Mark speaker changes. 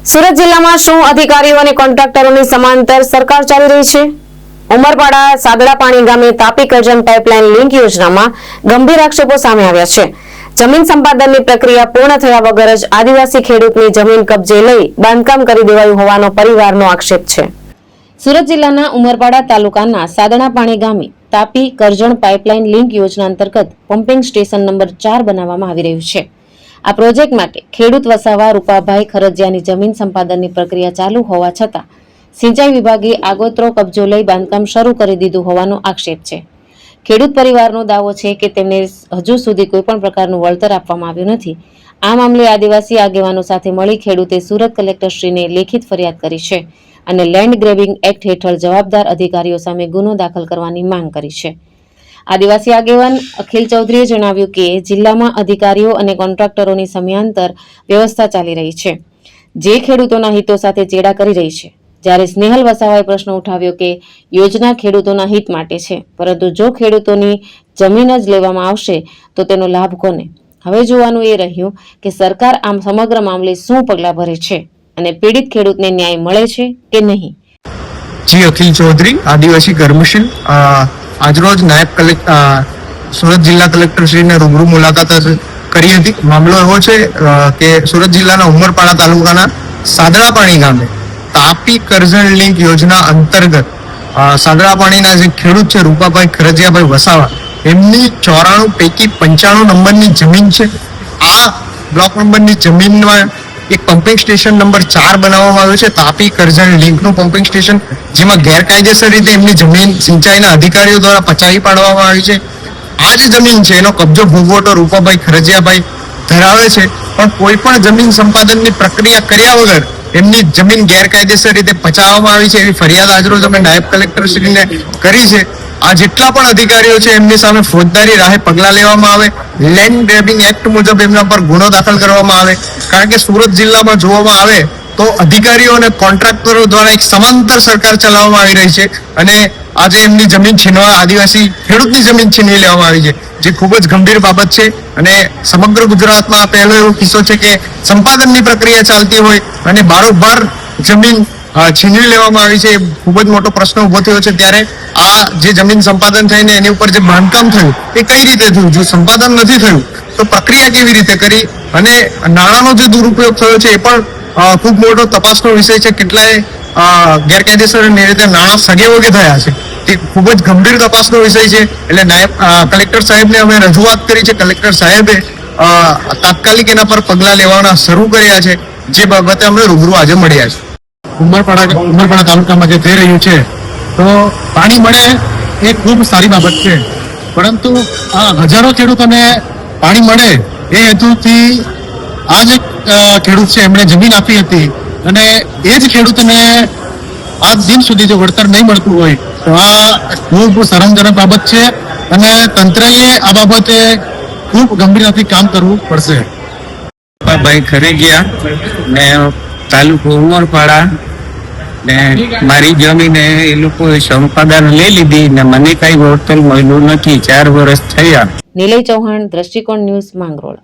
Speaker 1: સુરત જિલ્લામાં શું અધિકારીઓ અને કોન્ટ્રાક્ટરોની સમાંતર સરકાર ચાલી રહી છે? ઉમરપાડા સાદડા પાણી ગામે તાપી કરજણ પાઇપલાઇન લિંક યોજનામાં ગંભીર આક્ષેપો સામે આવ્યા છે। જમીન સંપાદનની પ્રક્રિયા પૂર્ણ થયા વગર જ આદિવાસી ખેડૂતની જમીન કબજે લઈ બાંધકામ કરી દેવાયું હોવાનો પરિવારનો આક્ષેપ છે। સુરત જિલ્લાના ઉમરપાડા તાલુકાના સાદડા પાણી ગામે તાપી કરજણ પાઇપલાઇન લિંક યોજના અંતર્ગત પમ્પિંગ સ્ટેશન નંબર 4 બનાવવામાં આવી રહ્યું છે। આ પ્રોજેક્ટ માટે ખેડૂત વસાવા રૂપાભાઈ ખરજીયાની જમીન સંપાદનની પ્રક્રિયા ચાલુ હોવા છતાં સિંચાઈ વિભાગે આગોતરો કબજો લઈ બાંધકામ શરૂ કરી દીધું હોવાનો આક્ષેપ છે। ખેડૂત પરિવારનો દાવો છે કે તેમને હજુ સુધી કોઈ પણ પ્રકારનું વળતર આપવામાં આવ્યું નથી। આ મામલે આદિવાસી આગેવાનો સાથે મળી ખેડૂતે સુરત કલેક્ટરશ્રીને લેખિત ફરિયાદ કરી છે અને લેન્ડ ગ્રેબિંગ એક્ટ હેઠળ જવાબદાર અધિકારીઓ સામે ગુનો દાખલ કરવાની માંગ કરી છે। આદિવાસી આગેવાન અખિલ ચૌધરીએ જણાવ્યું કે જિલ્લામાં અધિકારીઓ અને કોન્ટ્રાક્ટરોની સમયાંતર વ્યવસ્થા ચાલી રહી છે, જે ખેડૂતોના હિતો સાથે ચેડા કરી રહી છે। જ્યારે સ્નેહલ વસાવાએ પ્રશ્ન ઉઠાવ્યો કે યોજના ખેડૂતોના હિત માટે છે, પરંતુ જો ખેડૂતોની જમીન જ લેવામાં આવશે તો તેનો લાભ કોને? હવે જોવાનું એ રહ્યું કે સરકાર આમ સમગ્ર મામલે શું પગલાં ભરે છે અને પીડિત ખેડૂતને ન્યાય મળે છે કે નહીં।
Speaker 2: જી અખિલ ચૌધરી, આદિવાસી કર્મશીલ। આજરોજ નાયબ સુરત જિલ્લા કલેક્ટર શ્રીને રૂબરૂ મુલાકાત કરી હતી। મામલો એવો છે કે સુરત જિલ્લાના ઉમરપાડા તાલુકાના સાદડા પાણી ગામે તાપી કરજણ લિંક યોજના અંતર્ગત સાદડા પાણીના જે ખેડૂત છે રૂપાભાઈ ખરજીયાભાઈ વસાવા, એમની 94 પૈકી 95 નંબરની જમીન છે। આ બ્લોક નંબરની જમીનમાં એક પમ્પિંગ સ્ટેશન નંબર 4 બનાવવામાં આવ્યું છે, તાપી કરજણ લિંકનું પમ્પિંગ સ્ટેશન, જેમાં ગેરકાયદેસર રીતે એમની જમીન સિંચાઈના અધિકારીઓ દ્વારા પચાવી પાડવામાં આવી છે। આ જે જમીન છે એનો કબજો ભોગવટો રૂપાભાઈ ખરજીયાભાઈ ધરાવે છે, પણ કોઈ પણ જમીન સંપાદનની પ્રક્રિયા કર્યા વગર એમની જમીન ગેરકાયદેસર રીતે પચાવવામાં આવી છે એવી ફરિયાદ આજરોજ અમે નાયબ કલેક્ટર શ્રીને કરી છે। આ જેટલા પણ અધિકારીઓ છે એમની સામે ફોજદારી રાહે પગલાં લેવામાં આવે, લેન્ડ ગ્રેબિંગ એક્ટ મુજબ એમના પર ગુનો દાખલ કરવામાં આવે। કારણ કે સુરત જિલ્લામાં જોવામાં આવે તો અધિકારીઓ અને કોન્ટ્રાક્ટરો દ્વારા એક સમાંતર સરકાર ચલાવવામાં આવી રહી છે અને આજે એમની જમીન છીનવા, આદિવાસી ખેડૂતની જમીન છીનવી લેવામાં આવી છે, જે ખૂબ જ ગંભીર બાબત છે। અને સમગ્ર ગુજરાતમાં આ પહેલો એવો કિસ્સો છે કે સંપાદનની પ્રક્રિયા ચાલતી હોય અને બારોબાર જમીન છીનવી લેવામાં આવી છે। એ ખૂબ જ મોટો પ્રશ્ન ઉભો થયો છે। ત્યારે આ જે જમીન સંપાદન થઈને એની ઉપર જે બાંધકામ થયું એ કઈ રીતે થયું? જો સંપાદન નથી થયું તો પ્રક્રિયા કેવી રીતે કરી? અને નાણાંનો જે દુરુપયોગ થયો છે એ પણ ખૂબ મોટો તપાસનો વિષય છે। કેટલાય ગેરકાયદેસર રીતે નાણાં સગે વગે થયા છે, તે ખૂબ જ ગંભીર તપાસનો વિષય છે। એટલે નાયબ કલેક્ટર સાહેબને અમે રજૂઆત કરી છે। કલેક્ટર સાહેબે તાત્કાલિક એના પર પગલાં લેવાના શરૂ કર્યા છે, જે બાબતે અમે રૂબરૂ આજે મળ્યા છે।
Speaker 3: ઉમરપાડા તાલુકામાં જે થઈ રહ્યું છે તો પાણી મળે એ ખૂબ સારી બાબત છે, પરંતુ આ હજારો ખેડૂતોને પાણી મળે એ હેતુથી આ જે ખેડૂત છે એમણે જમીન આપી હતી અને એ જ ખેડૂતને આજ દિન સુધી જો વળતર નહીં મળતું હોય તો આ ખૂબ શરમજનક બાબત છે અને તંત્રએ આ બાબતે ખૂબ ગંભીરતાથી કામ કરવું પડશે।
Speaker 4: ભાઈ ખરેગિયા ને તાલુકો ઉમરપાડા ને મારી જમીન એ લોકોએ સંપાદન લઈ લીધી ને મને કઈ વળતર મળ્યું નથી। 4 વર્ષ થયા।
Speaker 1: નિલય ચૌહાણ, દ્રષ્ટિકોણ ન્યૂઝ, માંગરોળ।